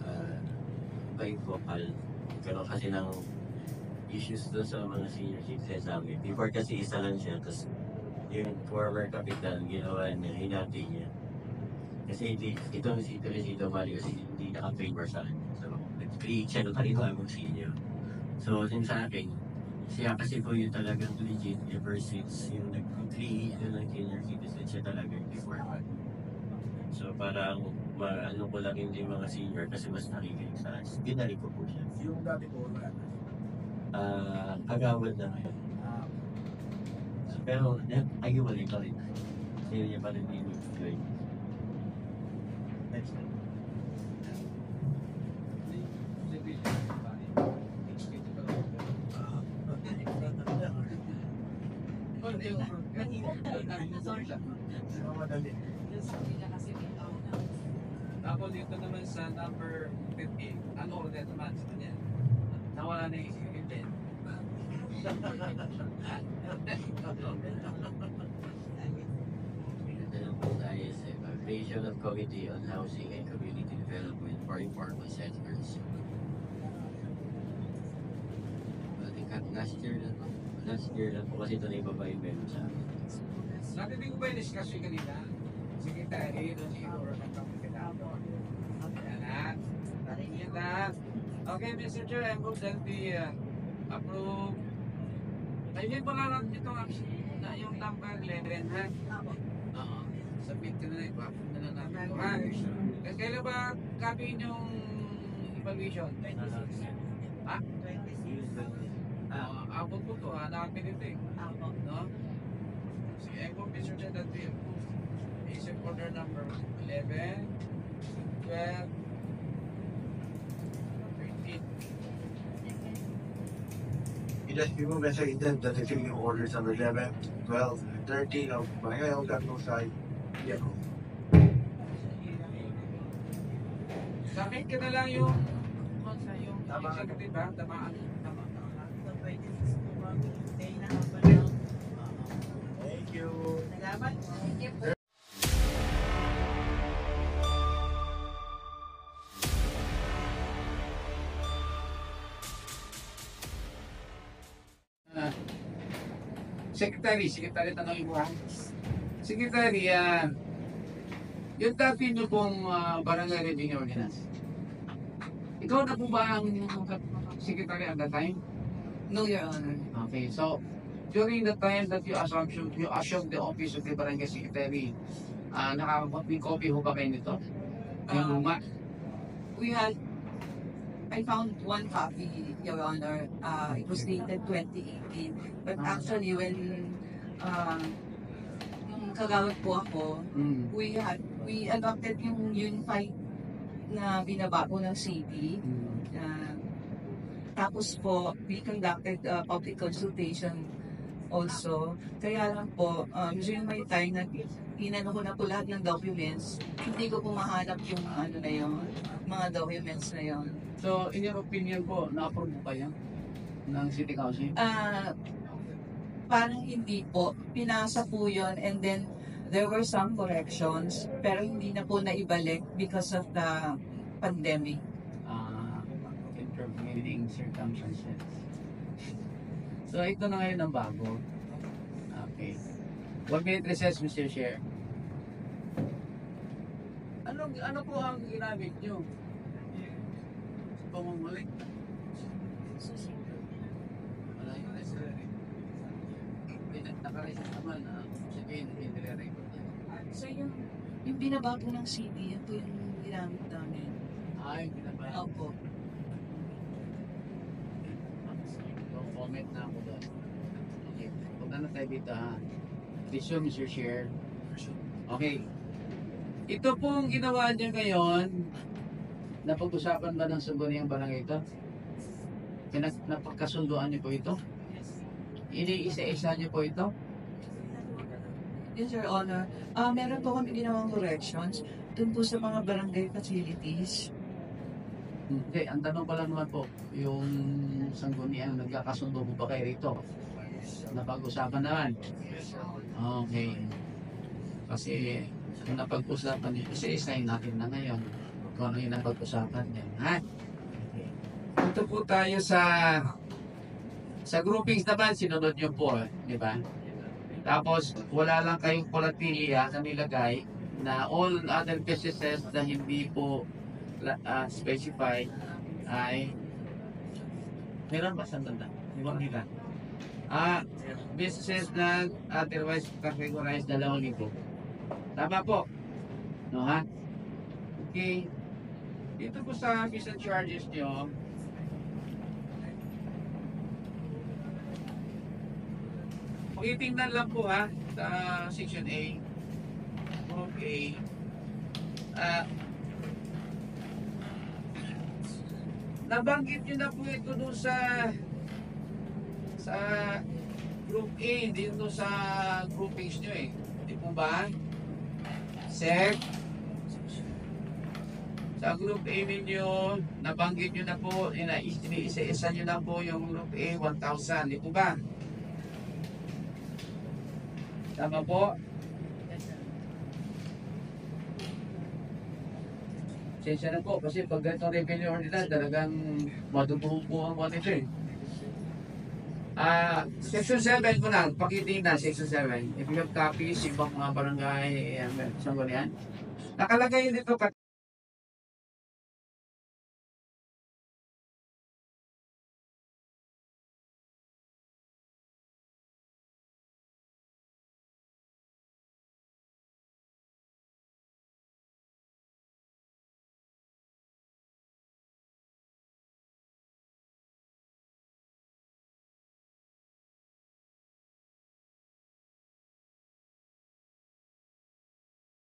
uh, by vocal. Karoon kasi ng issues doon sa mga senior citizens namin. Before kasi isa lang siya, tapos yung former kapitan, ginawa niya, hinati niya. Kasi itong si Teresito Mario kasi hindi naka-favor sa akin. So, nag-create siya ng panibagong senior. So, din sa akin, siya kasi po yung talagang legit ever since yung nag-create ng senior citizen siya talaga before one. So, parang ano ko lang hindi mga senior kasi mas nakikinig sa akin. Binalik ko po siya. Yung dati po, wala. Agawad na ngayon. So, pero, agiwalay pa rin. Kasi niya pa rin in-enjoy. Next time. Tapos dito naman sa number 15, ano ulit naman sa kanya? Nawala na yung event. ISM, Creation of Committee on Housing and Community Development for Informal Settlers. Last year lang po kasi ito na ibaba yung memo sa amin. Natinig ko ba yung discussion kanina? Secretary, doon siguro ng kampinado. Yan na. Okay, Mr. Chair, I move that we approve. Ayun po lang itong na yung number 11, ha? Oo. Submit ko na i-approve na lang natin ito, ha? Kailan ba copy yung evaluation? Ha? Abot po ito, hanapin ito eh. No? Sige, I move, Mr. Chair, that we approve. Basic order number 11, 12, 13. Just remove as I intend that if you orders number 11, 12, 13 of my own no side. Yeah. Submit ka na lang yung executive, ha? Tama. Thank you. Secretary, tanongin mo, ha? Secretary, yung dati nyo pong barangay revenue ordinance, ikaw na po ba ang secretary at that time? No, Your Honor. Okay, so during the time that you assumed the office of the barangay secretary, nakakapag copy ho ba kayo nito? Yung luma? I found one copy, Your Honor. It was dated 2018. But actually, when yung kagawad po ako, we adopted yung unified na binaba po ng city. Tapos po, we conducted public consultation also. Kaya lang po, usually may time na inano ko na po lahat ng documents, hindi ko po mahanap yung ano na yun, mga documents na yun. So, in your opinion po, na-approve mo kayo ng City Council? Parang hindi po. Pinasa po yun and then there were some corrections pero hindi na po naibalik because of the pandemic. Intervening circumstances. So, ito na ngayon ang bago. Okay. 1 minute recess, Mr. Chair. Ano po ang ginamit nyo? Pamumulik. Wala yung necessary. Nakareset naman na sabihin hindi re-record yan. So yung binaba po ng CD, yan po yung ginamit namin. Ay, binaba. Opo. So, comment na ako doon. Okay. Punta na tayo dito, ha. Resume, Mr. Chair. Okay. Ito pong ginawa niyo ngayon, napag-usapan ba ng Sangguniang Barangay ito? Napagkasunduan niyo po ito? Iniisa-isa niyo po ito? Yes, Your Honor. Meron po kami ginawang corrections dun po sa mga barangay facilities. Hindi, ang tanong pala naman po, yung Sangguniang nagkakasundo po ba kayo rito? Napag-usapan naman. Okay. Kasi kung napag-usapan nyo, isa-isahin natin na ngayon. kung ano yung napag-usapan niya. Ha? Punto po tayo sa groupings naman, sinunod nyo po, di ba? Tapos, wala lang kayong polatilia na nilagay na all other businesses na hindi po specified ay meron ba sa tanda? Ibang nila. Businesses na otherwise categorized 2,000. Tama po. No, ha? Okay. Dito po sa fees and charges nyo, titingnan lang po ha sa section A, group A. Nabanggit nyo na po ito doon sa group A, hindi doon sa groupings nyo eh. Di po ba? Sec. Sa group A ninyo, nabanggit nyo na po, isa-isa nyo na po yung group A, 1,000. Di po ba? Tama po? Sensya na po, kasi pag ganitong revenue ordinance, talagang madubuhong po ang nito eh. Section 7 po na, pakitiin na, Section 7. If you have copies, ibang mga barangay, saan ba yan? Nakalagay dito